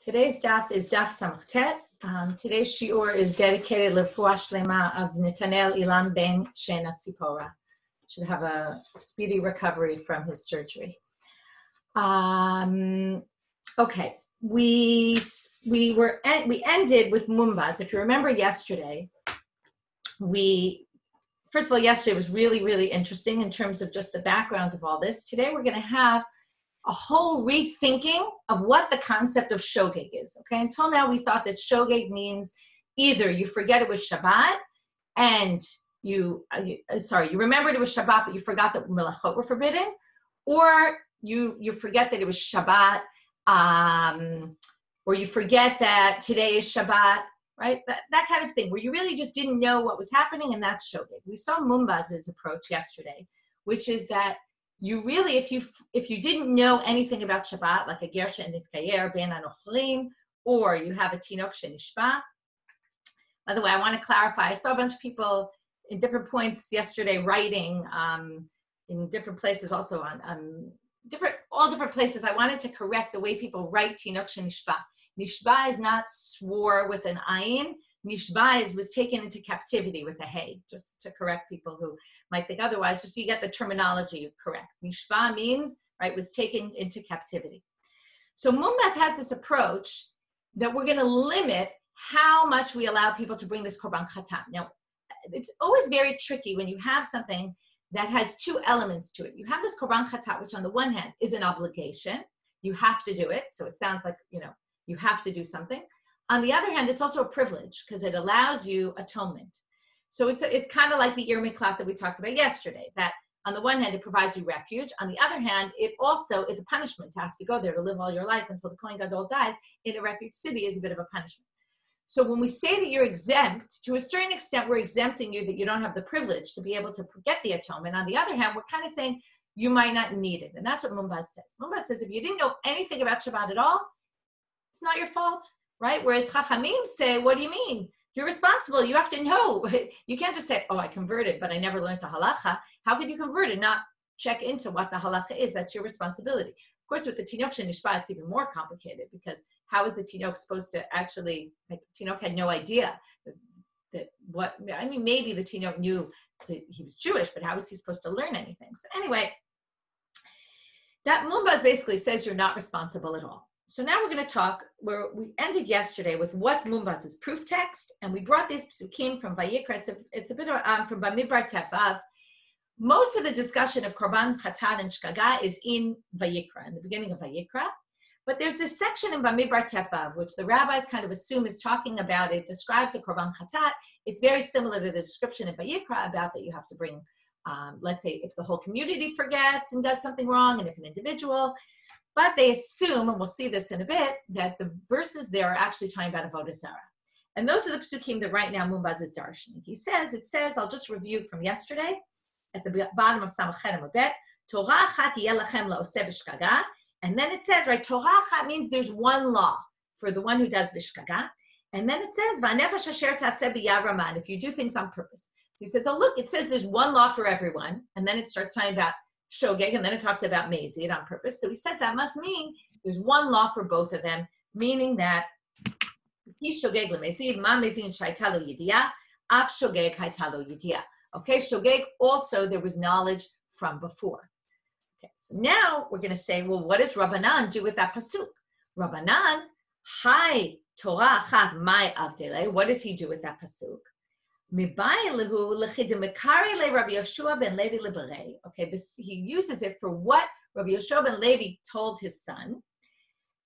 Today's daf is daf samachtet. Today's shiur is dedicated l'refuah shlema of Netanel Ilan ben Shena Tzipora. Should have a speedy recovery from his surgery. Okay, we ended with mumbas. If you remember yesterday, first of all, yesterday was really interesting in terms of just the background of all this. Today we're going to have a whole rethinking of what the concept of shogeg is. Okay, until now we thought that shogeg means either you forget it was Shabbat and you remembered it was Shabbat but you forgot that melachot were forbidden, or you forget that it was Shabbat, or you forget that today is Shabbat, right? That kind of thing where you really just didn't know what was happening, and that's shogeg. We saw Mumbaz's approach yesterday, which is that you really, if you didn't know anything about Shabbat, like a ger she'nitkayer ben anochlim, or you have a tinok she'nishba. By the way, I want to clarify. I saw a bunch of people in different points yesterday writing in different places, also on all different places. I wanted to correct the way people write tinok she'nishba. Nishba is not swore with an ayin. Nishba was taken into captivity with a hay, just to correct people who might think otherwise, just so you get the terminology correct. Nishba means, right, was taken into captivity. So Mumbaz has this approach that we're going to limit how much we allow people to bring this korban chatat. Now, it's always very tricky when you have something that has two elements to it. You have this korban chatat, which on the one hand is an obligation. You have to do it. So it sounds like, you have to do something. On the other hand, it's also a privilege because it allows you atonement. So it's kind of like the ir miklat that we talked about yesterday, that on the one hand, it provides you refuge. On the other hand, it also is a punishment to have to go there to live all your life until the Kohen Gadol dies in a refuge city is a bit of a punishment. So when we say that you're exempt, to a certain extent, we're exempting you that you don't have the privilege to be able to get the atonement. On the other hand, we're kind of saying you might not need it. And that's what Mumbaz says. Mumbaz says if you didn't know anything about Shabbat at all, it's not your fault. Right? Whereas Chachamim say, what do you mean? You're responsible. You have to know. You can't just say, oh, I converted, but I never learned the halacha. How could you convert and not check into what the halacha is? That's your responsibility. Of course, with the tinok she'nishba, it's even more complicated because how is the tinok supposed to actually, the tinok had no idea maybe the tinok knew that he was Jewish, but how was he supposed to learn anything? So anyway, that Mumbaz basically says you're not responsible at all. So now we're going to talk, where we ended yesterday with what's Mumbaz's proof text, and we brought these psukim from Vayikra. It's a bit of from Bamidbar Tevav. Most of the discussion of Korban Chatat and Shkaga is in Vayikra, in the beginning of Vayikra. But there's this section in Bamidbar Tevav, which the rabbis kind of assume is talking about. It describes a Korban Chatat. It's very similar to the description in Vayikra about that you have to bring, let's say, if the whole community forgets and does something wrong, and if an individual. But they assume, and we'll see this in a bit, that the verses there are actually talking about avodah zarah. And those are the psukim that right now Mumbaz is darshaning. It says, I'll just review from yesterday, at the bottom of Samachet Amabet, Torah achat yeh lachem la'oseh b'shkaga, and then it says, right, Torah achat means there's one law for the one who does b'shkaga, and then it says, va'nefesh asher ta'aseh b'yavraman, if you do things on purpose. So he says, oh look, it says there's one law for everyone, and then it starts talking about shogeg, and then it talks about mazid on purpose. So he says that must mean there's one law for both of them, meaning that shogeg lemazid, ma mazid shaytalo yidiyah, af shogeg haytalo yidiyah. Okay, shogeg also there was knowledge from before. Okay, so now we're going to say, well, what does Rabbanan do with that pasuk? Rabbanan, hi Torah achat mai avdele. What does he do with that pasuk? Okay, this he uses it for what Rabbi Yoshua ben Levi told his son.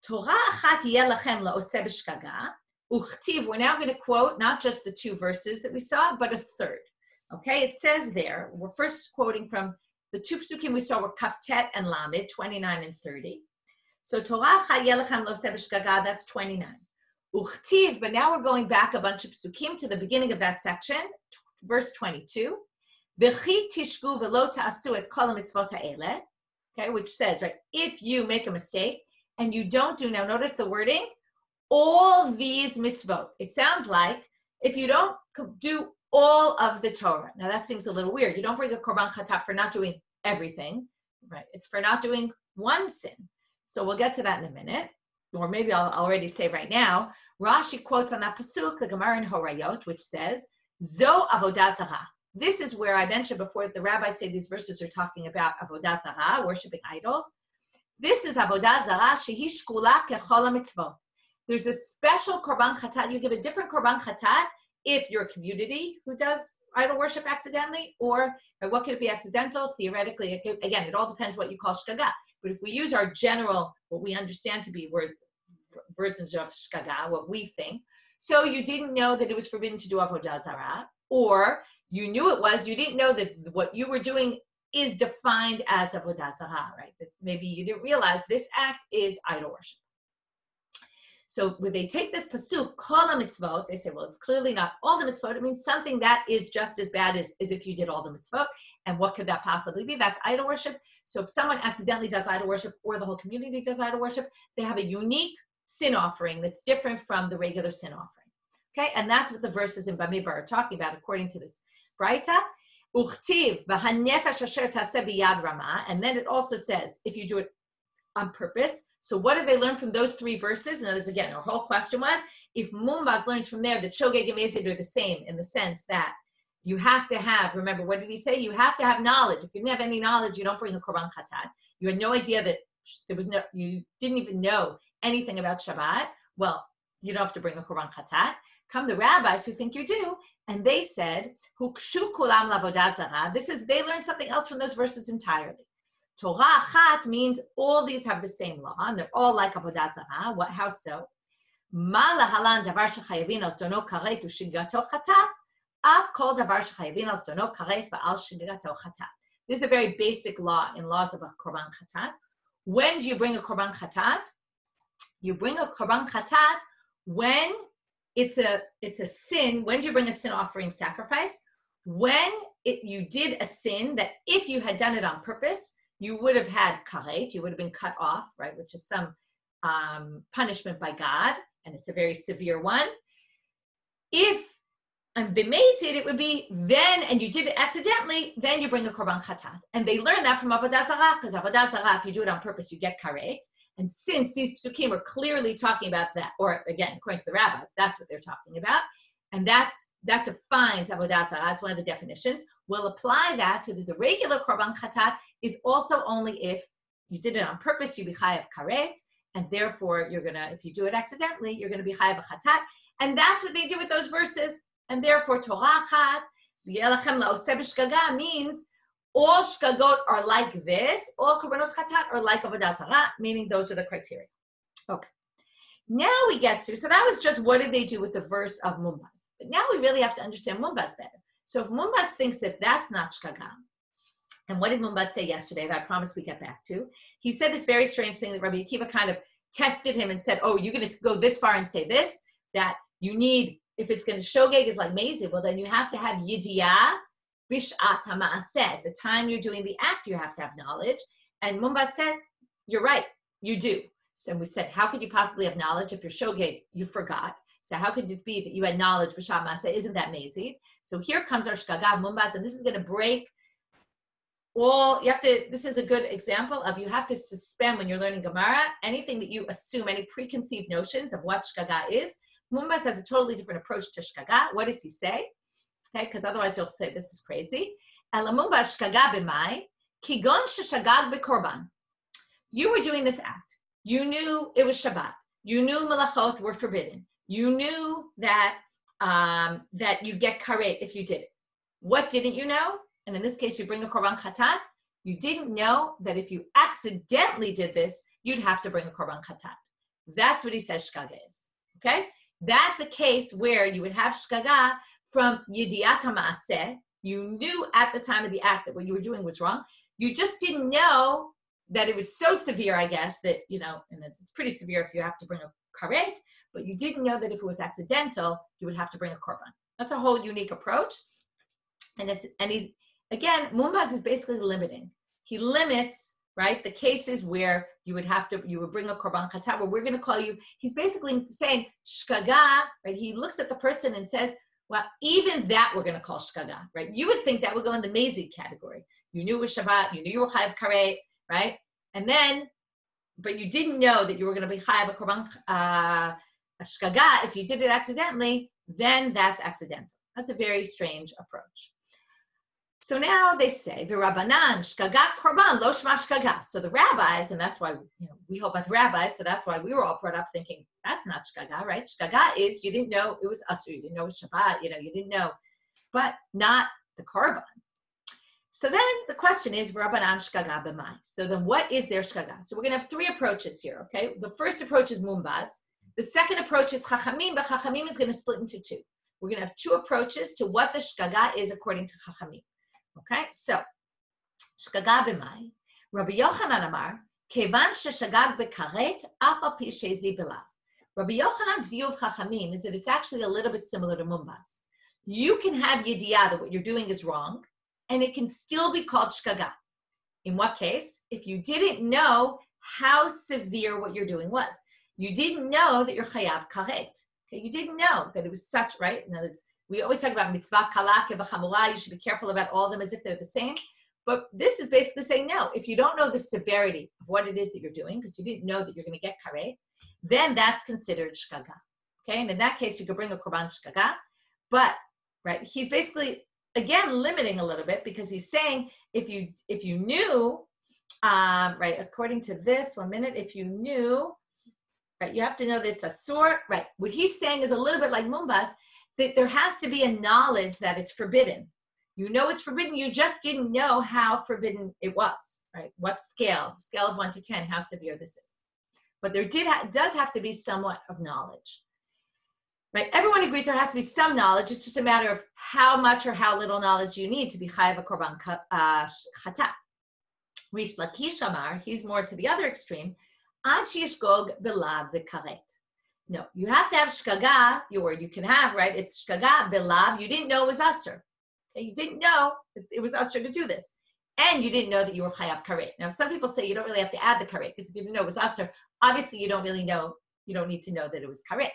Torah achat yeh lachem la'oseh b'shkaga. Uchtiv, we're now going to quote not just the two verses that we saw, but a third. Okay, it says there, we're first quoting from the two psukim we saw were Kaftet and Lamed, 29 and 30. So Torah achat yeh lachem la'oseh b'shkaga, that's 29. Uchtiv, but now we're going back a bunch of psukim to the beginning of that section, verse 22. V'chi tishku v'lo ta'asu et kol hamitzvot ha'eleh, okay, which says, right, if you make a mistake and you don't do, now notice the wording, all these mitzvot. It sounds like if you don't do all of the Torah. Now that seems a little weird. You don't bring a korban chatat for not doing everything, right? It's for not doing one sin. So we'll get to that in a minute. or maybe I'll already say right now, Rashi quotes on that pasuk, the Gemara in Horayot, which says, Zo avodah zarah. This is where I mentioned before that the rabbis say these verses are talking about avodah zarah, worshiping idols. This is avodah zarah shehi shkula kechol mitzvot. There's a special korban chatat. You give a different korban chatat if you're a community who does idol worship accidentally, or what could it be accidental? Theoretically, again, it all depends what you call shkaga. But if we use our general, what we understand to be words of shkaga, what we think, so you didn't know that it was forbidden to do avodah zarah, or you knew it was, you didn't know that what you were doing is defined as avodah zarah, right? That maybe you didn't realize this act is idol worship. So when they take this pasuk, kol mitzvot, they say, well, it's clearly not all the mitzvot. It means something that is just as bad as if you did all the mitzvot. And what could that possibly be? That's idol worship. So if someone accidentally does idol worship, or the whole community does idol worship, they have a unique sin offering that's different from the regular sin offering. Okay, and that's what the verses in Bamidbar are talking about, according to this Braita. Uchtiv v'hanefesh asher taseh biyad rama, and then it also says if you do it on purpose. So what did they learn from those three verses? And again, our whole question was, if Mumbaz learns from there that Shogeg and Mezid are the same in the sense that you have to have, remember, what did he say? You have to have knowledge. If you didn't have any knowledge, you don't bring a Korban Chatat. You had no idea that you didn't even know anything about Shabbat. Well, you don't have to bring a Korban Chatat. Come the rabbis who think you do, and they said, Hukshu kulam lavodah zarah. They learned something else from those verses entirely. Torah achat means all these have the same law, and they're all like avodah zarah. How so? Ma lahalan davar shechayavin al zdono karet u'shigato chatat, av kol davar shechayavin al zdono karet va'al shigato chatat. This is a very basic law in laws of a korban chatat. When do you bring a korban chatat? You bring a korban chatat when it's a sin. When do you bring a sin offering sacrifice? When you did a sin that if you had done it on purpose, you would have had karet, you would have been cut off, right? Which is some punishment by God, and it's a very severe one. If I'm b'mezid, it would be then, and you did it accidentally, then you bring a korban chatat. And they learned that from avodah zarah, because avodah zarah, if you do it on purpose, you get karet. And since these psukim are clearly talking about that, or again, according to the rabbis, that's what they're talking about, and that defines avodah zarah as one of the definitions. We'll apply that to the regular korban chatat is also only if you did it on purpose, you be chayav karet, and therefore you're gonna, if you do it accidentally, you're gonna be chayav chatat, and that's what they do with those verses. And therefore, Torah achat v'yelachem la'oseh b'shgaga means all shgagot are like this, all korbanot chatat are like avodah zarah, meaning those are the criteria. Okay. Now we get to, so that was just what did they do with the verse of Mumbaz. But now we really have to understand Mumbaz better. So if Mumbaz thinks that that's not shgaga, and what did Mumbaz say yesterday that I promised we get back to? He said this very strange thing that Rabbi Akiva kind of tested him and said, oh, you're going to go this far and say this, that you need, if it's going to shogeg is like mezid, well, then you have to have yidiyah bish'at ha'ma'aseh. The time you're doing the act, you have to have knowledge. And Mumbaz said, you're right, you do. So we said, how could you possibly have knowledge if you're shogeg, you forgot? So how could it be that you had knowledge b'shat ma'aseh? Isn't that mezid? So here comes our shgaga Mumbaz, and this is going to break all, you have to, this is a good example of you have to suspend when you're learning Gemara, anything that you assume, any preconceived notions of what shgaga is. Mumbaz has a totally different approach to shgaga. What does he say? Okay, because otherwise you'll say this is crazy. Ela Mumbaz shgaga b'mai, kigon sheshagag b'korban. You were doing this act. You knew it was Shabbat. You knew malachot were forbidden. You knew that that you get karet if you did it. What didn't you know? And in this case, you bring a korban chatat. You didn't know that if you accidentally did this, you'd have to bring a korban chatat. That's what he says shgaga is. Okay? That's a case where you would have shgaga from yidiyat ha'ma'aseh. You knew at the time of the act that what you were doing was wrong. You just didn't know that it was so severe, I guess, that, you know, and it's pretty severe if you have to bring a karet, but you didn't know that if it was accidental, you would have to bring a korban. That's a whole unique approach. And he's, again, Mumbaz is basically limiting. He limits, right, the cases where you would bring a korban chatat, where we're going to call you, he's basically saying shgaga, right? He looks at the person and says, well, even that we're going to call shgaga, right? You would think that would go in the mezid category. You knew it was Shabbat, you knew you were chayav karet, right? And then but you didn't know that you were going to be chayav a korban shkaga. If you did it accidentally, then that's accidental. That's a very strange approach. So now they say, v'Rabbanan shkagat korban lo shma shkaga. So the rabbis, and that's why we hold by the rabbis, so that's why we were all brought up thinking, that's not shkaga, right? Shkaga is you didn't know it was asur, you didn't know it was Shabbat, you didn't know, but not the korban. So then the question is, v'Rabbanan shkaga b'mai. So then what is their shkaga? So we're going to have three approaches here, okay? The first approach is mumbaz. The second approach is chachamim, but chachamim is going to split into two. We're going to have two approaches to what the shkaga is according to chachamim. Okay, so shkaga b'mai. Rabbi Yochanan Amar, kevan sheshagag bekaret, af al pi shezi belav. Rabbi Yochanan's view of chachamim is that it's actually a little bit similar to mumbaz. You can have yediyah that what you're doing is wrong, and it can still be called shkaga. In what case? If you didn't know how severe what you're doing was. You didn't know that you're chayav karet. Okay, you didn't know that it was such, right? Now, we always talk about mitzvah kala kevachamura. You should be careful about all of them as if they're the same. But this is basically saying no. If you don't know the severity of what it is that you're doing, because you didn't know that you're going to get karet, then that's considered shkaga. Okay, and in that case, you could bring a korban shkaga. But, right, he's basically, again, limiting a little bit because he's saying if you knew, right, according to this, 1 minute, if you knew, right, you have to know this asur, right. What he's saying is a little bit like mumbaz, that there has to be a knowledge that it's forbidden. You know it's forbidden, you just didn't know how forbidden it was, right? What scale of 1 to 10, how severe this is. But there does have to be somewhat of knowledge, right? Everyone agrees there has to be some knowledge. It's just a matter of how much or how little knowledge you need to be chayav a korban chatat. Rish Lakish Amar, he's more to the other extreme, ad sheyishgog belav v'karet. No, you have to have shkaga, you can have, right? It's shkaga belav. You didn't know it was asur. Okay? You didn't know that it was asur to do this. And you didn't know that you were chayav karet. Now, some people say you don't really have to add the karet, because if you didn't know it was asur, obviously you don't really know, you don't need to know that it was karet.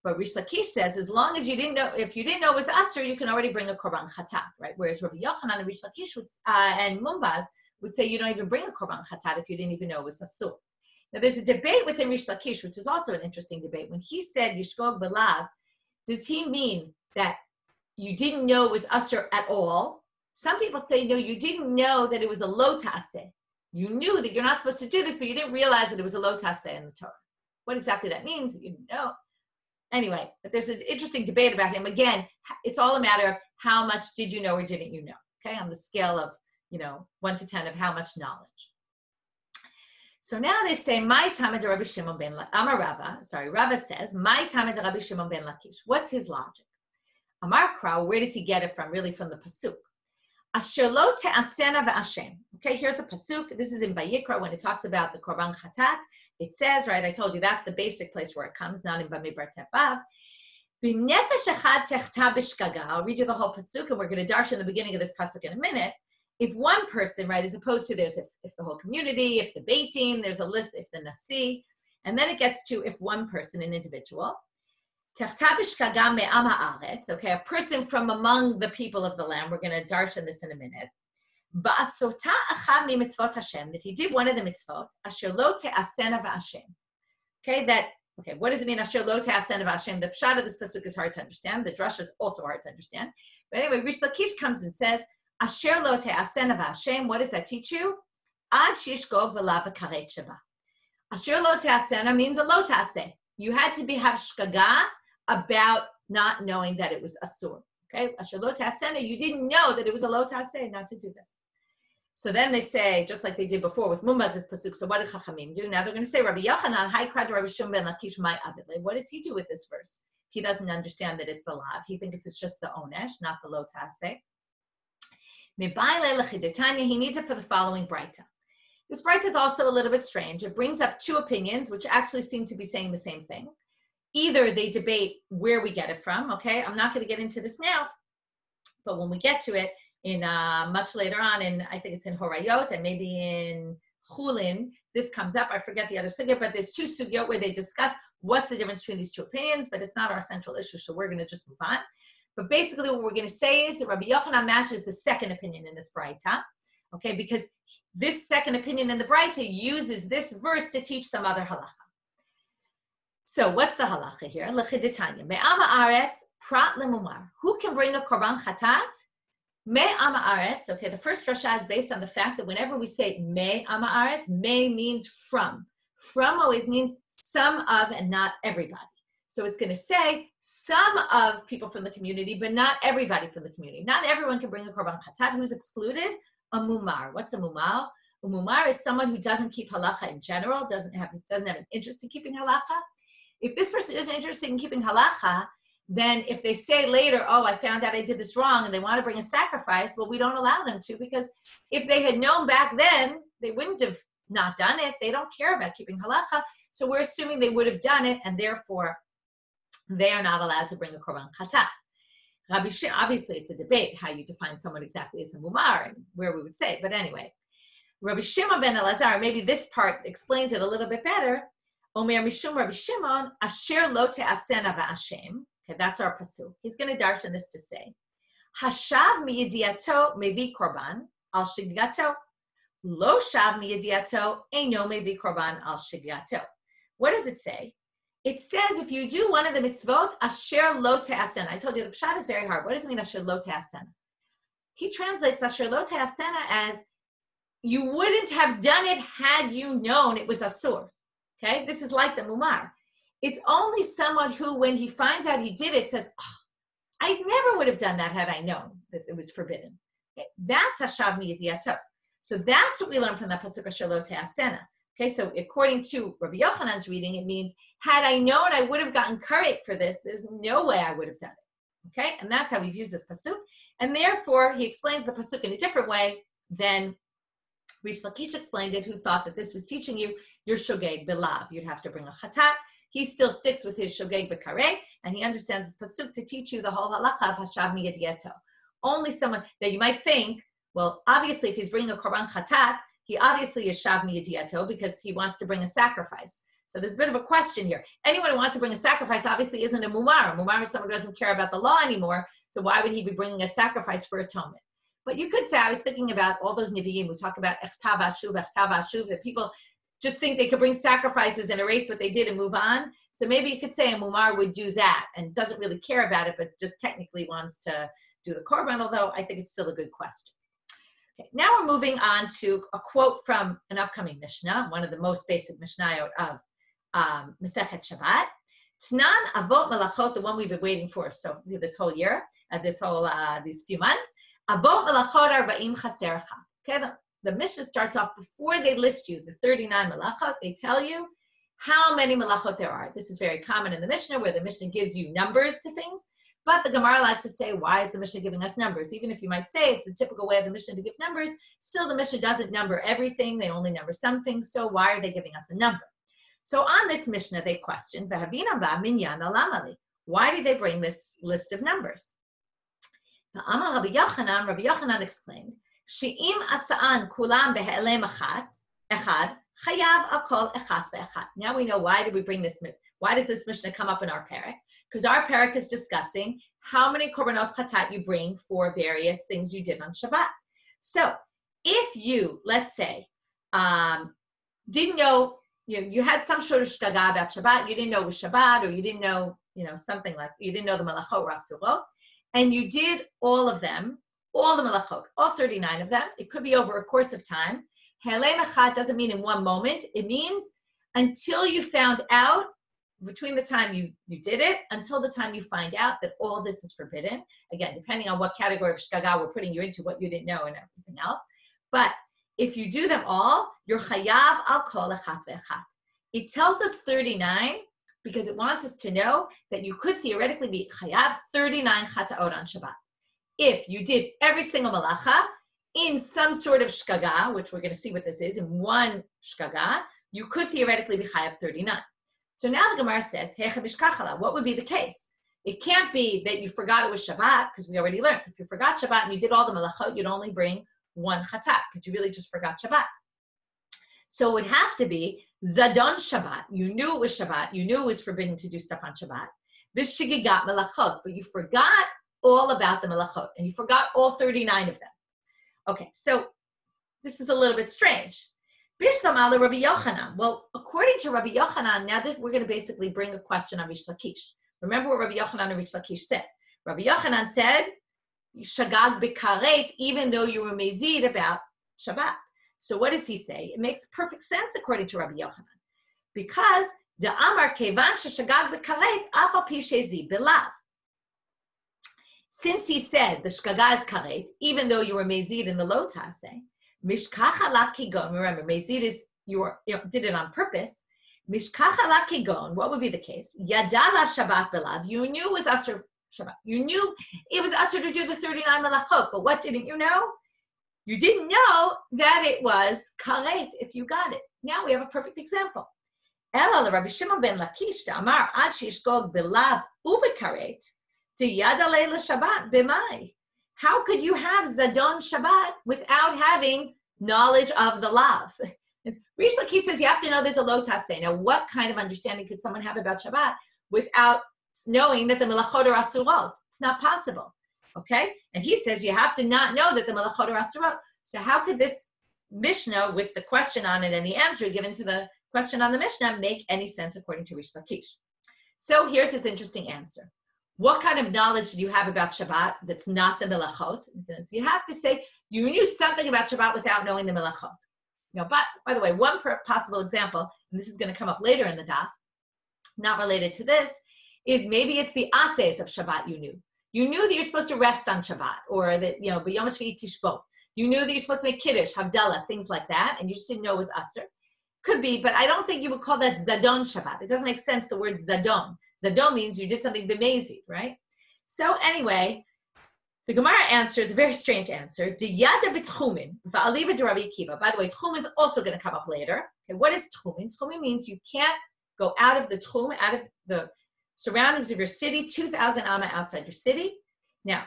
But Rish Lakish says, as long as you didn't know, if you didn't know it was asur, you can already bring a korban chatat, right? Whereas Rabbi Yochanan and Rish Lakish and Mumbaz would say you don't even bring a korban chatat if you didn't even know it was asur. Now, there's a debate within Rish Lakish, which is also an interesting debate. When he said Yishgog Belav, does he mean that you didn't know it was asur at all? Some people say, no, you didn't know that it was a lo taseh. You knew that you're not supposed to do this, but you didn't realize that it was a lo taseh in the Torah. What exactly that means, you didn't know. Anyway, but there's an interesting debate about him. Again, it's all a matter of how much did you know or didn't you know, okay, on the scale of, 1 to 10 of how much knowledge. So now they say, my Tamid Rabbi Shimon ben Amar Rava. Sorry, Rava says, my Tamid Rabbi Shimon ben Lakish. What's his logic? Amar Krau, where does he get it from? Really from the pasuk. Asher lo te'asena v'ashem. Okay, here's a pasuk. This is in Vayikra when it talks about the korban chatat. It says, right, I told you that's the basic place where it comes, not in Bamidbar Tevav. B'nefesh echad techta b'shkaga. I'll read you the whole pasuk, and we're going to darshan in the beginning of this pasuk in a minute. If one person, right, as opposed to there's if the whole community, if the beitin, there's a list, if the nasi, and then it gets to if one person, an individual. Okay, a person from among the people of the land. We're going to darshan this in a minute. That he did one of the mitzvot. Okay, what does it mean? Asher lo te'asena v'ashem. The pshat of this pasuk is hard to understand. The drasha is also hard to understand. But anyway, Rish Lakish comes and says, Asher lo te'asena v'ashem. What does that teach you? Ad sheyishgog v'la b'karet sheba. Asher lo te'asena means a lo ta'aseh. You had to have shkaga about not knowing that it was asur. Okay, Asher lo te'asena. You didn't know that it was a lo ta'aseh not to do this. So then they say, just like they did before with Mumbaz's pasuk. So what did Chachamim do? Now they're going to say, Rabbi Yochanan, Hai krad Rabbi Shimon ben Lakish, my avidle. What does he do with this verse? He doesn't understand that it's the lav. He thinks it's just the onesh, not the lo ta'aseh. He needs it for the following breita. This breita is also a little bit strange. It brings up two opinions, which actually seem to be saying the same thing. Either they debate where we get it from. Okay, I'm not going to get into this now, but when we get to it, in much later on, I think it's in Horayot and maybe in Chulin, this comes up. I forget the other sugya, but there's two sugyot where they discuss what's the difference between these two opinions, but it's not our central issue, so we're going to just move on. But basically what we're going to say is that Rabbi Yochanan matches the second opinion in this Braita. Okay, because this second opinion in the Braita uses this verse to teach some other halacha. So what's the halacha here? L'chiditanya. Me'ama aretz prat lemumar. Who can bring a korban chatat? Me'ama aretz. Okay, the first drasha is based on the fact that whenever we say me'ama aretz, me means from. From always means some of and not everybody. So it's going to say some of people from the community, but not everybody from the community. Not everyone can bring a korban chatat. Who's excluded? A mumar. What's a mumar? A mumar is someone who doesn't keep halacha in general, doesn't have an interest in keeping halacha. If this person isn't interested in keeping halacha, then if they say later, oh, I found out I did this wrong, and they want to bring a sacrifice, well, we don't allow them to, because if they had known back then, they wouldn't have not done it. They don't care about keeping halacha, so we're assuming they would have done it, and therefore they are not allowed to bring a korban chatat. Obviously, it's a debate how you define someone exactly as a mumar and where we would say, but anyway. Rabbi Shimon ben Elazar, maybe this part explains it a little bit better. Omer Mishum Rabbi Shimon, Asher lo te'asena v'ashem. Okay, that's our pasuk. He's going to darshan this to say, Hashav miyidiato mevi korban al shigyato. Lo shav miyidiato eino mevi korban al shigyato. What does it say? It says if you do one of the mitzvot, Asher lo te'asena. I told you the pshat is very hard. What does it mean, Asher lo te'asena? He translates Asher lo te'asena as you wouldn't have done it had you known it was asur. Okay, this is like the mumar. It's only someone who, when he finds out he did it, says, oh, I never would have done that had I known that it was forbidden. Okay? That's hashav miyidiato. So that's what we learn from the pasuk Asher lo te'asena. Okay, so according to Rabbi Yochanan's reading, it means, had I known I would have gotten karet for this, there's no way I would have done it. Okay, and that's how we've used this pasuk. And therefore, he explains the pasuk in a different way than Rish Lakish explained it, who thought that this was teaching you your shogeg belav. You'd have to bring a chatat. He still sticks with his shogeg b'kareh, and he understands this pasuk to teach you the whole halacha of hashav miyadieto. Only someone that you might think, well, obviously, if he's bringing a korban chatat, he obviously is shav miyadieto because he wants to bring a sacrifice. So there's a bit of a question here. Anyone who wants to bring a sacrifice obviously isn't a mumar. A mumar is someone who doesn't care about the law anymore, so why would he be bringing a sacrifice for atonement? But you could say, I was thinking about all those Nevi'im who talk about echtav ashuv, that people just think they could bring sacrifices and erase what they did and move on. So maybe you could say a mumar would do that and doesn't really care about it, but just technically wants to do the korban, although I think it's still a good question. Okay, now we're moving on to a quote from an upcoming Mishnah, one of the most basic Mishnayot of Masechet Shabbat. Tnan avot melachot, the one we've been waiting for so this whole year, these few months. Avot melachot arba'im chasercha. Okay, the Mishnah starts off before they list you the 39 melachot. They tell you how many melachot there are. This is very common in the Mishnah, where the Mishnah gives you numbers to things. But the Gemara likes to say, why is the Mishnah giving us numbers? Even if you might say it's the typical way of the Mishnah to give numbers, still the Mishnah doesn't number everything. They only number some things. So why are they giving us a number? So on this Mishnah, they question, why did they bring this list of numbers? Rabbi Yochanan explained, now we know why did we bring this. Why does this Mishnah come up in our parak? Because our parak is discussing how many korbanot chatat you bring for various things you did on Shabbat. So if you, let's say, didn't know, you had some sort of shkaga about Shabbat, you didn't know it was Shabbat, or you didn't know, something like, you didn't know the malachot or asurot, and you did all of them, all the malachot, all 39 of them. It could be over a course of time. Helei machat doesn't mean in one moment. It means until you found out, between the time you did it, until the time you find out that all of this is forbidden. Again, depending on what category of shkaga we're putting you into, what you didn't know and everything else. But if you do them all, you're chayav al kol echat ve'echat. It tells us 39 because it wants us to know that you could theoretically be chayav 39 chataot on Shabbat. If you did every single malacha in some sort of shkaga, which we're going to see what this is, in one shkaga, you could theoretically be chayav 39. So now the Gemara says, what would be the case? It can't be that you forgot it was Shabbat, because we already learned. If you forgot Shabbat and you did all the malachot, you'd only bring one chatat, because you really just forgot Shabbat. So it would have to be Zadon Shabbat. You knew it was Shabbat. You knew it was forbidden to do stuff on Shabbat. This shigigat malachot, but you forgot all about the malachot, and you forgot all 39 of them. Okay, so this is a little bit strange. Bishlam ala Rabbi Yochanan. Well, according to Rabbi Yochanan, now that we're going to basically bring a question on Rish Lakish. Remember what Rabbi Yochanan and Rish Lakish said. Rabbi Yochanan said, Shagag b'karet, even though you were mezid about Shabbat. So what does he say? It makes perfect sense according to Rabbi Yochanan. Because the Amar kevan sheshagag b'karet afal pi shezi belav. Since he said the shgaga is karet, even though you were mezid in the lo taseh, mishkacha la kigon. Remember, mezid is you did it on purpose. Mishkacha la kigon. What would be the case? Yadala Shabbat belav. You knew it was asur Shabbat. You knew it was asur to do the 39 melachot, but what didn't you know? You didn't know that it was karet if you got it. Now we have a perfect example. Ela Rabbi Shimon ben Lakish Amar ad shishgog belav ubekaret tiyadalei l'Shabbat b'mai. How could you have zadon Shabbat without having knowledge of the lav? Rish Lakish says you have to know there's a lo taseh. Now, what kind of understanding could someone have about Shabbat without knowing that the melachot are asurot? It's not possible. Okay? And he says you have to not know that the melachot are asurot. So how could this Mishnah with the question on it and the answer given to the question on the Mishnah make any sense according to Rish Lakish? So here's his interesting answer. What kind of knowledge do you have about Shabbat that's not the melachot? Because you have to say you knew something about Shabbat without knowing the melachot. Now, by the way, one possible example, and this is going to come up later in the daf, not related to this, is maybe it's the ases of Shabbat you knew. You knew that you're supposed to rest on Shabbat, or that, b'yom shvi'i tishbo. You knew that you're supposed to make kiddush, havdalah, things like that, and you just didn't know it was asur. Could be, but I don't think you would call that zadon Shabbat. It doesn't make sense, the word zadon. Zadon means you did something b'mezid, right? So anyway, the Gemara answers a very strange answer. Diyada b'tchumin va'aliba d'Rabbi Akiva. By the way, tchum is also going to come up later. Okay, what is tchumin? Tchumin means you can't go out of the tchum, out of the surroundings of your city, 2,000 amma outside your city. Now,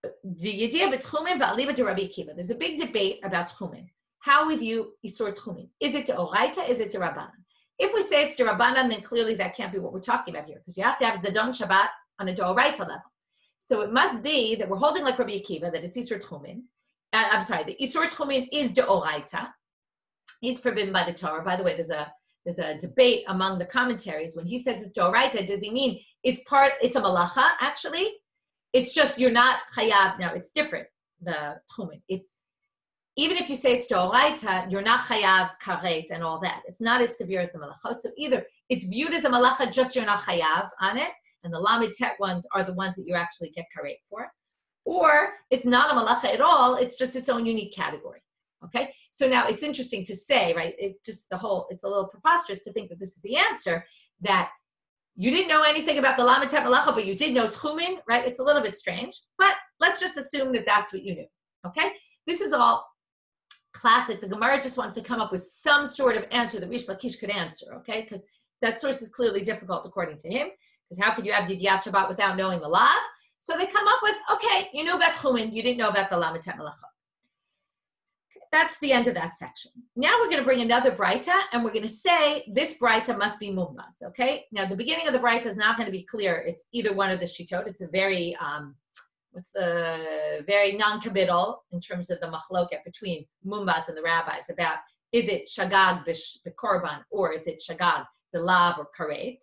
diyada b'tchumin va'aliba d'Rabbi Akiva. There's a big debate about tchumin. How we view isur tchumin. Is it de'oraita? Is it de'rabbanan? If we say it's de'rabbanan, then clearly that can't be what we're talking about here, because you have to have zadon Shabbat on a de'oraita level. So it must be that we're holding like Rabbi Akiva, that it's isur tchumin. I'm sorry, the isur tchumin is de'oraita. It's forbidden by the Torah. By the way, there's a debate among the commentaries. When he says it's de'oraita, does he mean it's a malacha, actually? It's just you're not chayav. Now, it's different, the tchumin. Even if you say it's de'oraita, you're not chayav karet and all that. It's not as severe as the malachot. So either it's viewed as a malacha, just you're not chayav on it, and the lamed tet ones are the ones that you actually get karet for, or it's not a malacha at all. It's just its own unique category. Okay. So now it's interesting to say, right? It's a little preposterous to think that this is the answer, that you didn't know anything about the lamed tet malacha, but you did know tchumin, right? It's a little bit strange, but let's just assume that that's what you knew. Okay. This is all classic. The Gemara just wants to come up with some sort of answer that Rish Lakish could answer, okay? Because that source is clearly difficult according to him. Because how could you have Yidiyat Shabbat without knowing the law? So they come up with, okay, you knew about Tchumin, you didn't know about the Lamed Tet Melachot. That's the end of that section. Now we're going to bring another Braita, and we're going to say this Braita must be Mumbas, okay? Now the beginning of the Braita is not going to be clear. It's either one of the Shitot. It's a very, very non-committal in terms of the machloket between Mumbas and the rabbis about, is it Shagag b'korban, or is it Shagag b'lav or karet?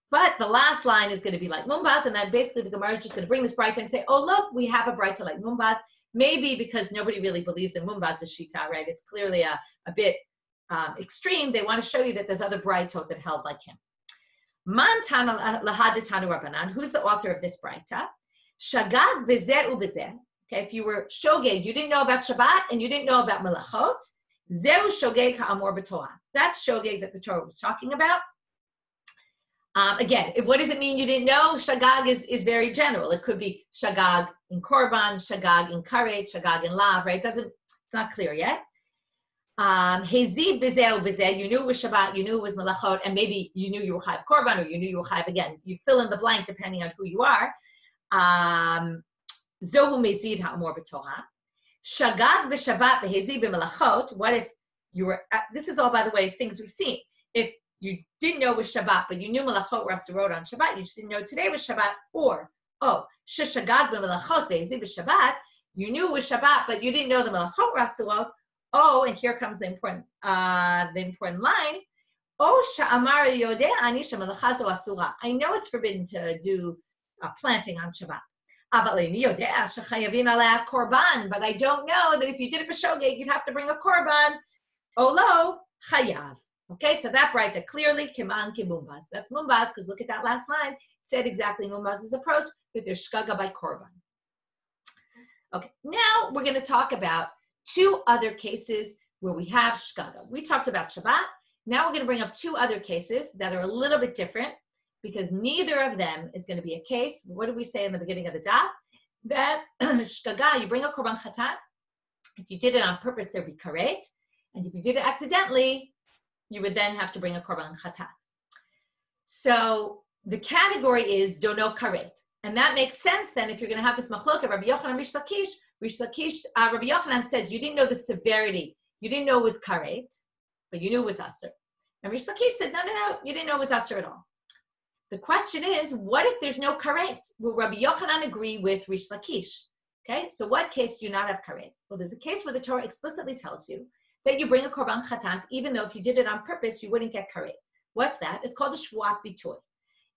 But the last line is going to be like Mumbas, and then basically the Gemara is just going to bring this Braita and say, oh, look, we have a Braita like Mumbas, maybe because nobody really believes in Mumbas' shita, right? It's clearly a bit extreme. They want to show you that there's other Braitot that held like him. Man tana lahadetanu Rabbanan, who's the author of this Braita? Shagag bezer ubezer. Okay, if you were shogeg, you didn't know about Shabbat and you didn't know about melachot, zeru shogeg ha'amor b'Torah. That's shogeg that the Torah was talking about. Again, what does it mean you didn't know? Shagag is very general. It could be shagag in korban, shagag in karet, shagag in lav, right? It's not clear yet. Hezid bezer ubezer. You knew it was Shabbat, you knew it was melachot, and maybe you knew you were chayav korban, or you knew you were chayav, again, you fill in the blank depending on who you are. Zohu mezid ha'amor b'Torah. Shagag b'Shabbat b'hezid b'melachot. What if you were, this is all, by the way, things we've seen. If you didn't know it was Shabbat, but you knew melachot were asurot on Shabbat, you just didn't know today was Shabbat, or, sheshagag b'melachot b'hezid b'Shabbat, you knew it was Shabbat, but you didn't know the melachot were asurot, Oh, and here comes the important line. I know it's forbidden to do planting on Shabbat. But I don't know that if you did it b'shogeg, you'd have to bring a korban. Olo chayav. Okay, so that writes it clearly, kiman kimumbaz. That's mumbaz, because look at that last line. It said exactly mumbaz's approach, that there's shgaga by korban. Okay, now we're going to talk about two other cases where we have shgaga. We talked about Shabbat. Now we're going to bring up two other cases that are a little bit different, because neither of them is going to be a case. What did we say in the beginning of the daf? That shgaga, you bring a korban chatat. If you did it on purpose, there'd be karet. And if you did it accidentally, you would then have to bring a korban chatat. So the category is dono karet. And that makes sense then if you're going to have this machloka, Rabbi Yochanan, Rish Lakish, Rabbi Yochanan says you didn't know the severity. You didn't know it was karet, but you knew it was asur. And Rish Lakish said, no, you didn't know it was asur at all. The question is, what if there's no karet? Will Rabbi Yochanan agree with Rish Lakish? Okay, so what case do you not have karet? Well, there's a case where the Torah explicitly tells you that you bring a korban chatat, even though if you did it on purpose, you wouldn't get karet. What's that? It's called a shvuat bitoy.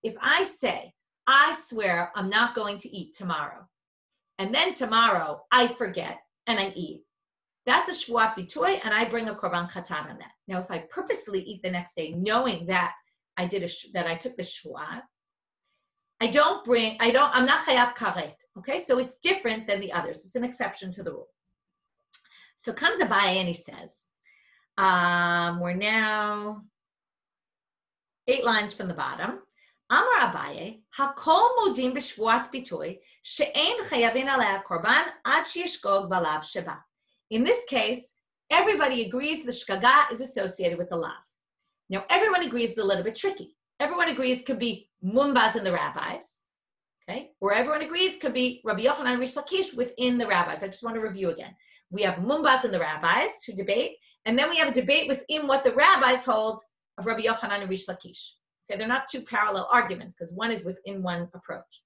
If I say, I swear I'm not going to eat tomorrow, and then tomorrow I forget and I eat, that's a shvuat bitoy, and I bring a korban chatat on that. Now, if I purposely eat the next day, knowing that I took the shvuat, I'm not chayav karet. Okay, so it's different than the others. It's an exception to the rule. So comes Abaye and he says, we're now 8 lines from the bottom. Amar Abaye, hakol modim b'shvuat bitoy she'ein chayavin alei korban ad sheyishgog balav Shabbat. In this case, everybody agrees the shgaga is associated with the lav. Now, everyone agrees it's a little bit tricky. Everyone agrees could be mumbaz in the rabbis, okay? Or everyone agrees could be Rabbi Yochanan and Rish Lakish within the rabbis. I just want to review again. We have mumbaz and the rabbis who debate, and then we have a debate within what the rabbis hold of Rabbi Yochanan and Rish Lakish. Okay, they're not two parallel arguments because one is within one approach.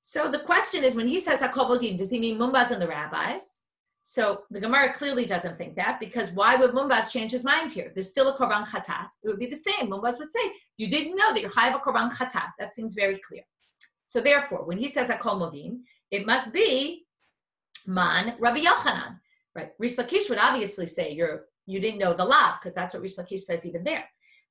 So the question is, when he says hakol modim, does he mean mumbaz and the rabbis? So the Gemara clearly doesn't think that, because why would mumbaz change his mind here? There's still a korban chatat. It would be the same. Mumbaz would say, you didn't know that you're chayav a korban chatat. That seems very clear. So therefore, when he says hakol modim, it must be man Rabbi Yochanan, right? Rish Lakish would obviously say you didn't know the lav, because that's what Rish Lakish says even there.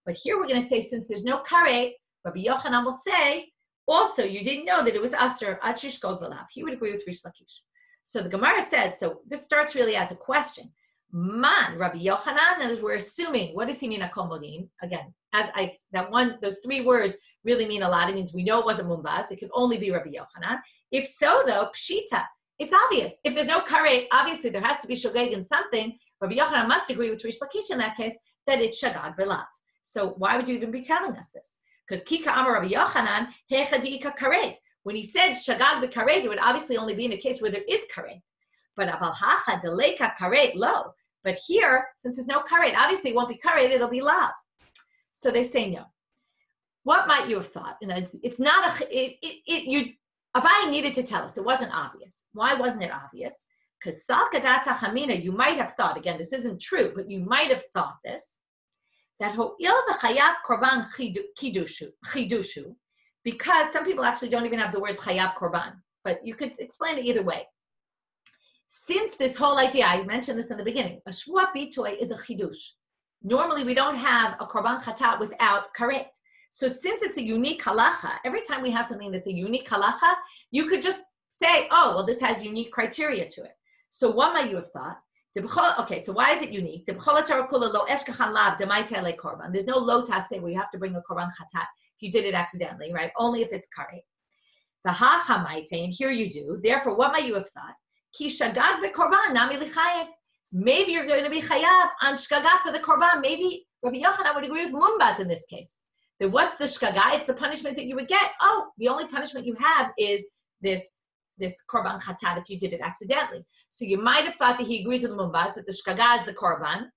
But here we're going to say, since there's no karet, Rabbi Yochanan will say, also you didn't know that it was asur ad sheyishgog balav. He would agree with Rish Lakish. So the Gemara says, so this starts really as a question. Man, Rabbi Yochanan, and as we're assuming, what does he mean hakol modim? Again, those 3 words really mean a lot. It means we know it wasn't mumbaz. It could only be Rabbi Yochanan. If so, though, pshita, it's obvious. If there's no karet, obviously there has to be shogeg in something. Rabbi Yochanan must agree with Rish Lakish in that case that it's shagag belav. So why would you even be telling us this? Because Kika Amar Rabbi Yochanan, Hecha Diika Karet. When he said Shagag b'karet, it would obviously only be in a case where there is karet. But Aval Hacha Deleka Karet lo. But here, since there's no karet, obviously it won't be karet, it'll be lav. So they say no. What might you have thought? It's not Abaye needed to tell us. It wasn't obvious. Why wasn't it obvious? Because Salkadata Hamina, you might have thought, again, this isn't true, but you might have thought this, that Ho'il v'chayav korban chidushu, because some people actually don't even have the words chayav korban, but you could explain it either way. Since this whole idea, I mentioned this in the beginning, a shvuat bitoy is a chidush. Normally, we don't have a korban chatat without karet. So since it's a unique halacha, every time we have something that's a unique halacha, you could just say, oh, well, this has unique criteria to it. So what might you have thought? Okay, so why is it unique? There's no lotas say where you have to bring a korban chatat if you did it accidentally, right? Only if it's karet. The hachamaite, and here you do. Therefore, what might you have thought? Ki shagag bekorban nami lichayev. Maybe you're going to be chayav on shgagah for the korban. Maybe Rabbi Yochanan would agree with mumbaz in this case. Then what's the shgagah? It's the punishment that you would get. Oh, the only punishment you have is this korban chatat if you did it accidentally. So you might have thought that he agrees with mumbaz, that the shgagah is the korban.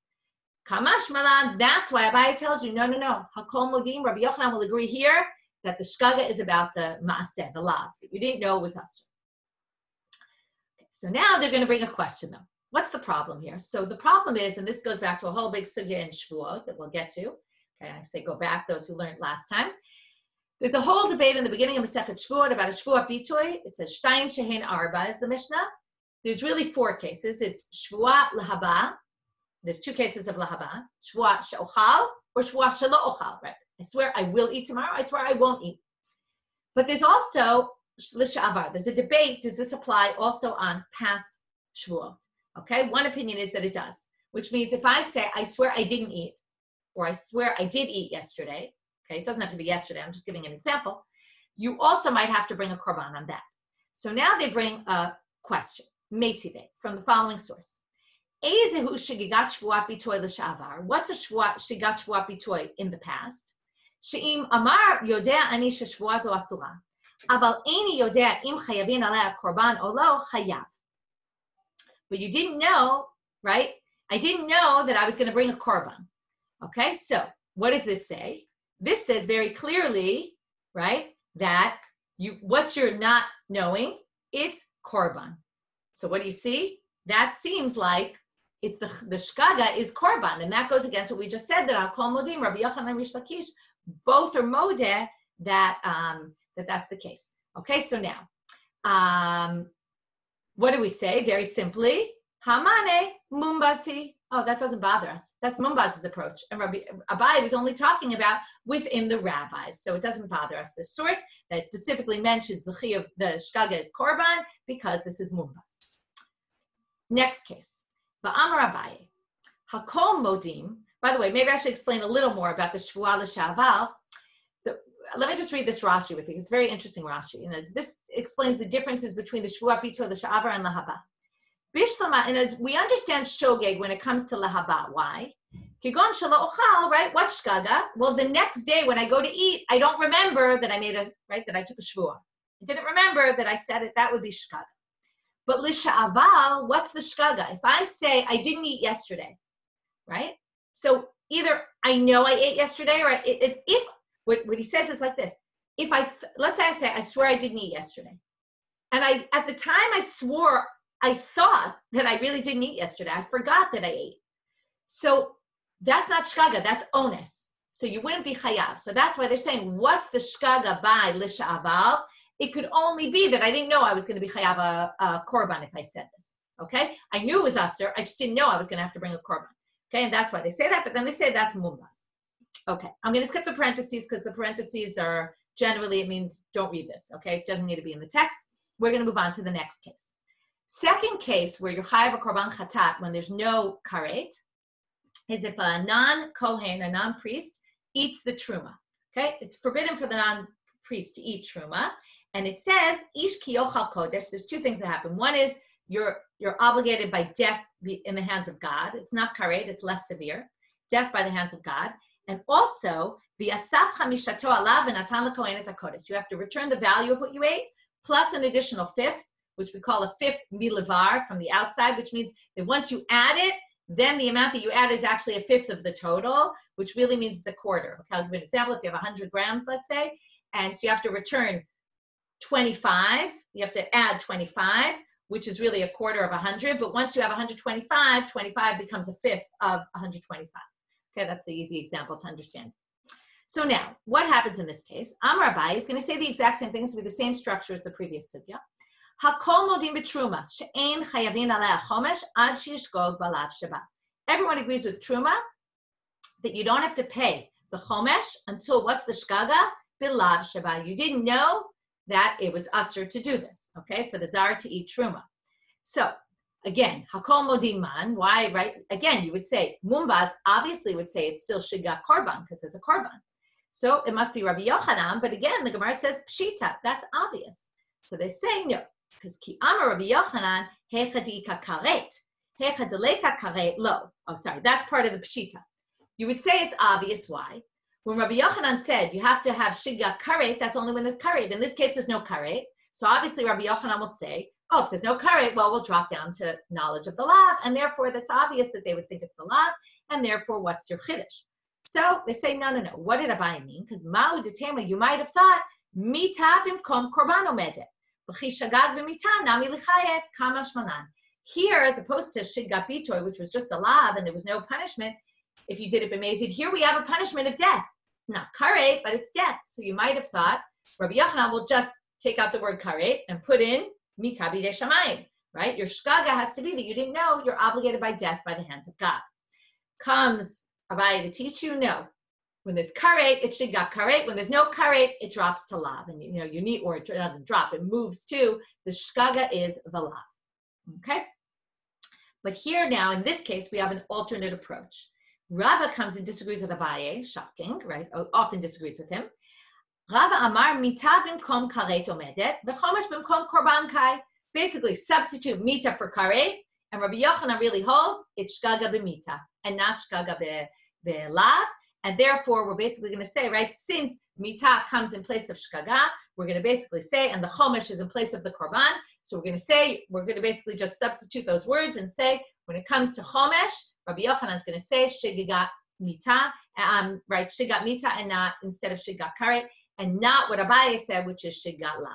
Kamash malan, that's why Abaye tells you, no. Hakol modim, Rabbi Yochanan will agree here that the shgagah is about the maaseh, the lav, that you didn't know was asur. Okay, so now they're going to bring a question though. what's the problem here? So the problem is, and this goes back to a whole big sugya in Shavuot that we'll get to. Okay, I say go back, those who learned last time. There's a whole debate in the beginning of Masechet Shavuot about a Shavuot bitoy. It says Shtayin Shehen Arba is the Mishnah. There's really 4 cases. It's Shavuot Lahaba. There's 2 cases of Lahaba. Shavuot She'ochal or Shavuot She'lo-ochal, right? I swear I will eat tomorrow. I swear I won't eat. But there's also L'Sha'avar. There's a debate. Does this apply also on past Shavuot? Okay, one opinion is that it does, which means if I say, I swear I didn't eat, or I swear I did eat yesterday, okay, it doesn't have to be yesterday, I'm just giving an example, you also might have to bring a korban on that. So now they bring a question, Meitive, from the following source. What's a shigat shvuat bitoy in the past? She'im amar yodea ani sheshvua zo asura, aval eini yodea im chayavin alea korban o lo chayav. But you didn't know, right? I didn't know that I was going to bring a korban. Okay, so what does this say? This says very clearly, right, that what you're not knowing, it's korban. So what do you see? That seems like it's the shkaga is korban, and that goes against what we just said, that Al Kol Modim, Rabbi Yochanan and Rish Lakish, both are modeh that that's the case. Okay, so now, what do we say? Very simply, Hamane Mumbasi. Oh, that doesn't bother us. That's Mumbaz's approach. And Rabbi Abai was only talking about within the rabbis. So it doesn't bother us. The source that specifically mentions the shkaga is korban because this is Mumbaz. Next case. Ba'amar Abai. Hakol modim. By the way, maybe I should explain a little more about the Shvuah L'Shaval. Let me just read this Rashi with you. It's a very interesting Rashi. This explains the differences between the Shvuah Bito, the Sha'avar, and Lahaba. Bishlama, we understand shogeg when it comes to Lahaba. Why? Kigon Shala'ochal, right? What shkaga? Well, the next day when I go to eat, I don't remember that I that I took a Shvuah. I didn't remember that I said it. That would be shkaga. But L'Sha'aval, what's the shkaga? If I say I didn't eat yesterday, right? So either I know I ate yesterday, or what he says is like this. If let's say I swear I didn't eat yesterday. And at the time I swore, I thought that I really didn't eat yesterday. I forgot that I ate. So that's not shkaga, that's onus. So you wouldn't be chayav. So that's why they're saying, what's the shkaga by l'sha'aval? It could only be that I didn't know I was going to be chayav a korban if I said this. Okay? I knew it was aser, I just didn't know I was going to have to bring a korban. Okay, and that's why they say that, but then they say that's mumbas. Okay, I'm going to skip the parentheses because the parentheses are generally, it means don't read this, okay? It doesn't need to be in the text. We're going to move on to the next case. Second case where you're chayav a korban chatat when there's no karet is if a non-kohen, a non-priest, eats the truma, okay? It's forbidden for the non-priest to eat truma, and it says, ish ki yochal kodesh. There's 2 things that happen. One is you're obligated by death in the hands of God. It's not karet, it's less severe. Death by the hands of God. And also, the asaf chamishato alav v'natan lekohen et hakodesh. You have to return the value of what you ate, plus an additional 5th, which we call a 5th milivar from the outside, which means that once you add it, then the amount that you add is actually a 5th of the total, which really means it's a quarter. Okay, I'll give you an example. If you have 100 grams, let's say, and so you have to return 25, you have to add 25, which is really a quarter of 100. But once you have 125, 25 becomes a 5th of 125. Okay, that's the easy example to understand. So now, what happens in this case? Amar Abai is going to say the exact same thing. It's going to be the same structure as the previous sugya. Hakol modim b'truma she'ein chayavin alei chomesh ad sheyishgog balav Shabbat. Everyone agrees with truma that you don't have to pay the chomesh until what's the shkaga? Balav Shabbat. You didn't know that it was usher to do this, okay, for the zar to eat truma. So, again, hakol modim man, why, right? Again, you would say, Mumbaz obviously would say it's still shigat korban because there's a korban. So it must be Rabbi Yochanan, but again, the Gemara says pshita, that's obvious. So they say no, because ki amar Rabbi Yochanan, hechadika karet, hechadaleka karet lo. Oh, sorry, that's part of the pshita. You would say it's obvious, why? When Rabbi Yochanan said you have to have shigat karet, that's only when there's karet. In this case, there's no karet. So obviously Rabbi Yochanan will say, oh, if there's no karet, well, we'll drop down to knowledge of the lav, and therefore that's obvious that they would think it's the lav, and therefore what's your chiddush? So they say, no. What did Abai mean? Because ma'u detema, you might have thought, mita bimkom korban omedet. L'chi shagad b'mita nami l'chayev kama shmanan. Here, as opposed to shidgat bitoy, which was just a lav and there was no punishment, if you did it b'mezid, here we have a punishment of death. It's not karet, but it's death. So you might have thought, Rabbi Yochanan will just take out the word karet and put in mita b'dei shamayim, right? Your shkaga has to be that you didn't know you're obligated by death by the hands of God. Comes Abaye to teach you, no. When there's karet, it shidgat karet. When there's no karet, it drops to lav. And you need, or it doesn't drop, it moves to, the shkaga is the lav. Okay? But here now, in this case, we have an alternate approach. Rava comes and disagrees with Abaye, shocking, right? Often disagrees with him. Rava amar mita bimkom karet omedet, v'chomesh bimkom korban kai. Basically, substitute mita for karet, and Rabbi Yochanan really holds it's shkaga b'mita and not shkaga b'lav. And therefore, we're basically going to say, right, since mita comes in place of shkaga, we're going to basically say, and the chomesh is in place of the korban. So we're going to basically just substitute those words and say, when it comes to chomesh, Rabbi Yochanan is going to say shigat mita, right, shigat mita, and not instead of shigat karet, and not what Abaye said, which is shigat lav.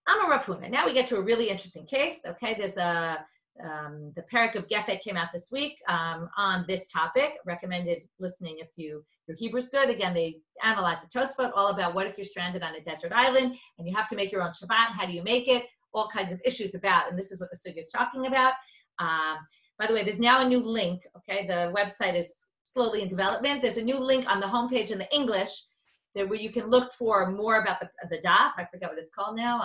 I'm a Rav Huna. Now we get to a really interesting case. Okay, there's the parak of Gefet came out this week on this topic. Recommended listening if your Hebrew's good. Again, they analyze the Tosfot all about what if you're stranded on a desert island and you have to make your own Shabbat. How do you make it? All kinds of issues about, and this is what the sugya is talking about. By the way, there's now a new link. Okay, the website is slowly in development. There's a new link on the homepage in the English where you can look for more about the daf. I forget what it's called now,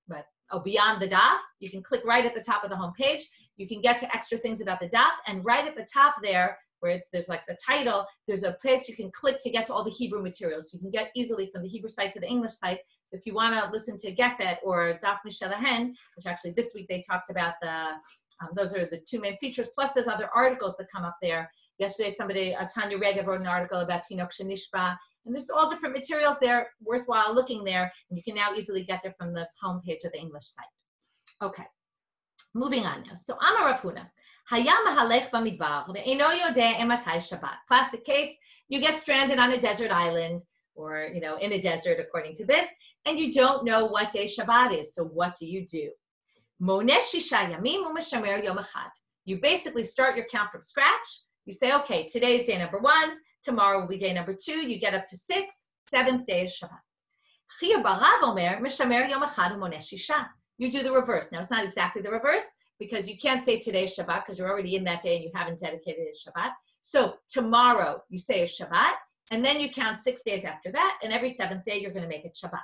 but beyond the daf. You can click right at the top of the homepage. You can get to extra things about the daf, and right at the top there, where there's like the title, there's a place you can click to get to all the Hebrew materials. So you can get easily from the Hebrew site to the English site. So if you want to listen to Gefet or Daf Michelle Farber, which actually this week they talked about those are the two main features, plus there's other articles that come up there. Yesterday, Tanya Regev wrote an article about Tinok Shenishba, and there's all different materials there, worthwhile looking there, and you can now easily get there from the homepage of the English site. Okay, moving on now. So Amar Rav Huna, Hayam mahalech b'midbar ve'eno yodeh ematay Shabbat. Classic case, you get stranded on a desert island, or in a desert according to this, and you don't know what day Shabbat is. So what do? Moneh shisha yamim u'meshamer yom echad. You basically start your count from scratch. You say, okay, today's day number 1, tomorrow will be day number 2, you get up to 6, 7th day is Shabbat. Chiur barav omer meshamer yom echad u'moneh shisha. You do the reverse. Now, it's not exactly the reverse, because you can't say today's Shabbat because you're already in that day and you haven't dedicated it as Shabbat. So tomorrow you say a Shabbat, and then you count 6 days after that, and every 7th day you're going to make it Shabbat.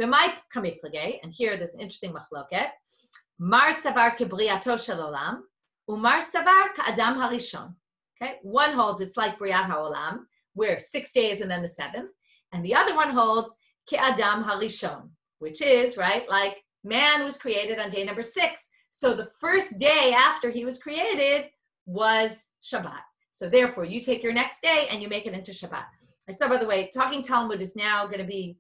V'mai kamiflage, and here there's an interesting machloket. Mar savar kebriato shel olam, umar savar ka'adam harishon. Okay, one holds it's like briat ha'olam, where 6 days and then the 7th, and the other one holds ke'adam harishon, which is right like man was created on day number 6. So the first day after he was created was Shabbat. So therefore, you take your next day and you make it into Shabbat. I saw, by the way, Talking Talmud is now going to be,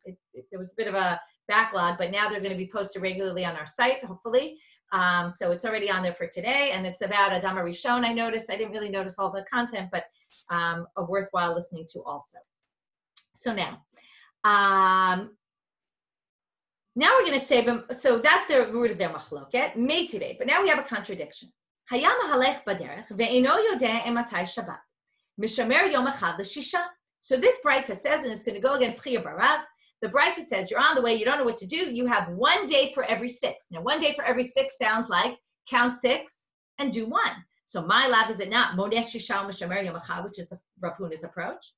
there was a bit of a backlog, but now they're going to be posted regularly on our site, hopefully. So it's already on there for today, and it's about Adam HaRishon, I noticed. I didn't really notice all the content, but a worthwhile listening to also. So now we're going to say, so that's the root of their machloket, made today, but now we have a contradiction. Hayam halech baderech ve'eno yodeh ematay Shabbat. Mishamer yom echad l'shisha. So this Braita says, and it's going to go against Chiur barav, the Braita says, you're on the way, you don't know what to do, you have 1 day for every 6. Now, 1 day for every 6 sounds like count 6 and do 1. So my lav, is it not moneh shisha mishamer yom echad, which is the Rav Huna's approach?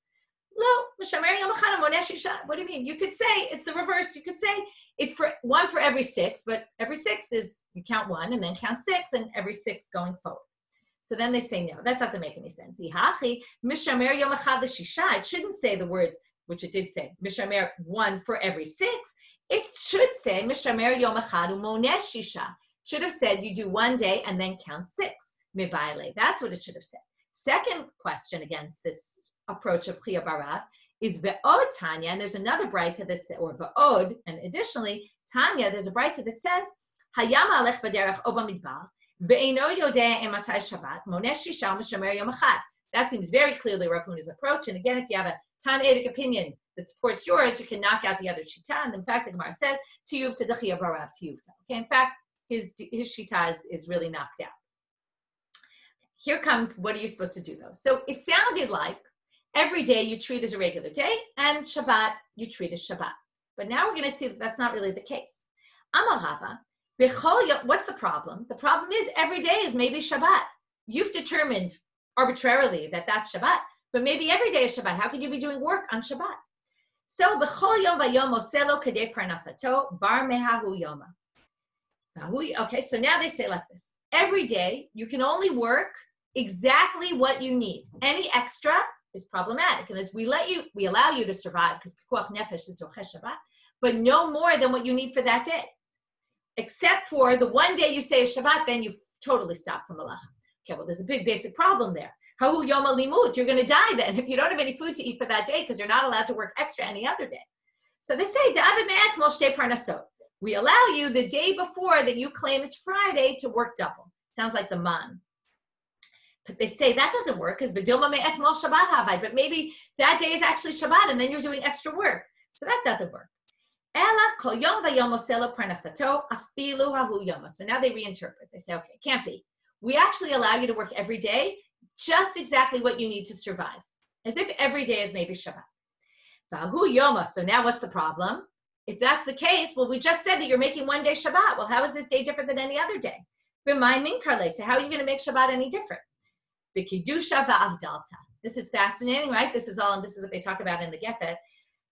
No, mishamer yom echad moneh shisha. What do you mean? You could say it's the reverse. You could say it's for 1 for every 6, but every 6 is you count 1 and then count 6 and every 6 going forward. So then they say, no, that doesn't make any sense. Mishamer yom echad l'shisha. It shouldn't say the words, which it did say, mishamer 1 for every 6. It should say mishamer yom echad u'moneh shisha. Should have said you do 1 day and then count 6. Mibayle. That's what it should have said. Second question against this approach of Chiur barav is ve'od Tanya, and there's another Braita that says, or ve'od, and additionally, Tanya, there's a Braita that says, Hayam alech baderech o b'midbar, ve'eno yodeh ematay Shabbat, moneh shisha mishamer yom echad. That seems very clearly Rav Huna's approach, and again, if you have a Tanaitic opinion that supports yours, you can knock out the other shita, and in fact, the Gemara says, tiyuvta de Chiur barav tiyuvta. Okay, in fact, his shita is really knocked out. Here comes, what are you supposed to do though? So it sounded like every day you treat as a regular day, and Shabbat you treat as Shabbat. But now we're going to see that that's not really the case. Amar Rava, what's the problem? The problem is every day is maybe Shabbat. You've determined arbitrarily that that's Shabbat, but maybe every day is Shabbat. How could you be doing work on Shabbat? So b'chol yom vayom oselo kadei parnasato bar mehahu yoma. Okay, so now they say like this. Every day you can only work exactly what you need. Any extra is problematic. And as we allow you to survive because pikuach nefesh is zocheh Shabbat, but no more than what you need for that day. Except for the one day you say is Shabbat, then you totally stop from malacha. Okay, well, there's a big basic problem there. Hahu yom limut, you're going to die then if you don't have any food to eat for that day because you're not allowed to work extra any other day. So they say, we allow you the day before that you claim is Friday to work double. Sounds like the man. But they say that doesn't work because but maybe that day is actually Shabbat and then you're doing extra work. So that doesn't work. So now they reinterpret. They say, okay, it can't be. We actually allow you to work every day, just exactly what you need to survive, as if every day is maybe Shabbat. So now what's the problem? If that's the case, well, we just said that you're making one day Shabbat. Well, how is this day different than any other day? So how are you going to make Shabbat any different? This is fascinating, right? This is what they talk about in the Gefet,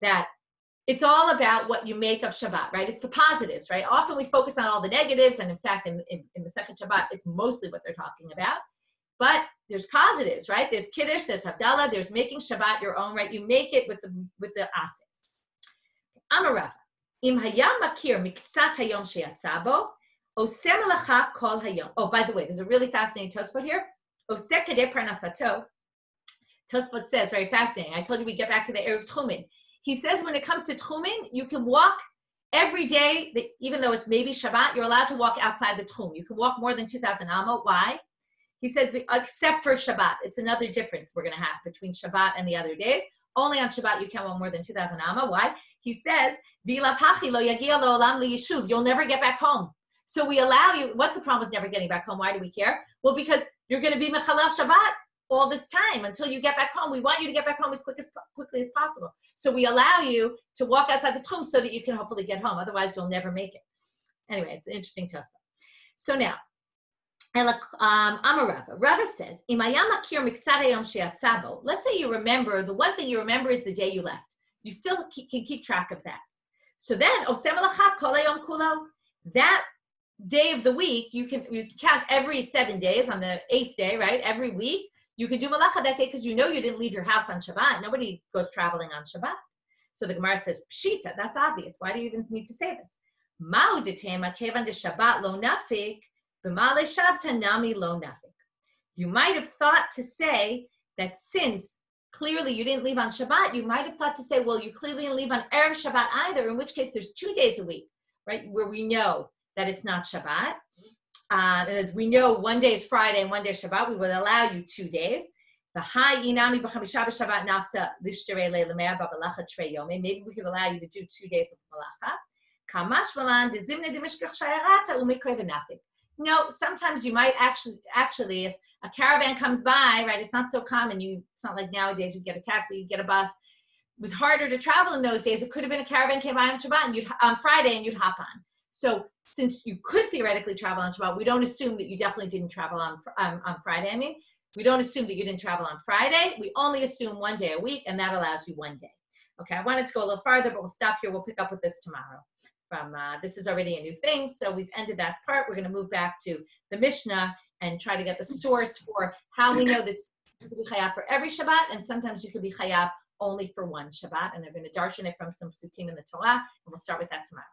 that it's all about what you make of Shabbat, right? It's the positives, right? Often we focus on all the negatives, and in fact, in the second Shabbat, it's mostly what they're talking about. But there's positives, right? There's Kiddush, there's Havdalah, there's making Shabbat your own, right? You make it with the assets. Amarava, im hayam makir miktsat hayom sheyatza bo, oseh melacha kol hayom. Oh, by the way, there's a really fascinating Tosfot here. Oseh kadei parnasato. Tosfot says, very fascinating. I told you we get back to the Erev Tchumin. He says when it comes to Tchumin, you can walk every day, even though it's maybe Shabbat, you're allowed to walk outside the Tchum. You can walk more than 2,000 amma. Why? He says, except for Shabbat. It's another difference we're going to have between Shabbat and the other days. Only on Shabbat you can't walk more than 2,000 amma. Why? He says, you'll never get back home. So we allow you, what's the problem with never getting back home? Why do we care? Well, because you're going to be Mechalel Shabbat all this time until you get back home. We want you to get back home as quickly as possible. So we allow you to walk outside the Tchum so that you can hopefully get home. Otherwise, you'll never make it. Anyway, it's an interesting Tosfot. So now, Rava says, let's say you remember, the one thing you remember is the day you left. You still can keep track of that. So then, that day of the week, you count every 7 days on the 8th day, right? Every week, you can do malacha that day because you know you didn't leave your house on Shabbat. Nobody goes traveling on Shabbat. So the Gemara says, Pshita, that's obvious. Why do you even need to say this? Ma'u detema kevan de Shabbat lo nafik, b'male shabta nami lo nafik. You might have thought to say that since clearly you didn't leave on Shabbat, you might have thought to say, well, you clearly didn't leave on Erev Shabbat either, in which case there's 2 days a week, right, where we know that it's not Shabbat. And as we know, one day is Friday and one day is Shabbat, we would allow you 2 days. Maybe we could allow you to do 2 days of malacha. No, sometimes you might actually, if a caravan comes by, right, it's not so common. It's not like nowadays you get a taxi, you get a bus. It was harder to travel in those days. It could have been a caravan came by on Shabbat and on Friday and you'd hop on. So since you could theoretically travel on Shabbat, we don't assume that you definitely didn't travel on Friday. We don't assume that you didn't travel on Friday. We only assume 1 day a week, and that allows you 1 day. Okay, I wanted to go a little farther, but we'll stop here. We'll pick up with this tomorrow. This is already a new thing, so we've ended that part. We're going to move back to the Mishnah and try to get the source for how we know that you could be chayav for every Shabbat, and sometimes you could be chayav only for one Shabbat, and they're going to darshan it from some psukim in the Torah, and we'll start with that tomorrow.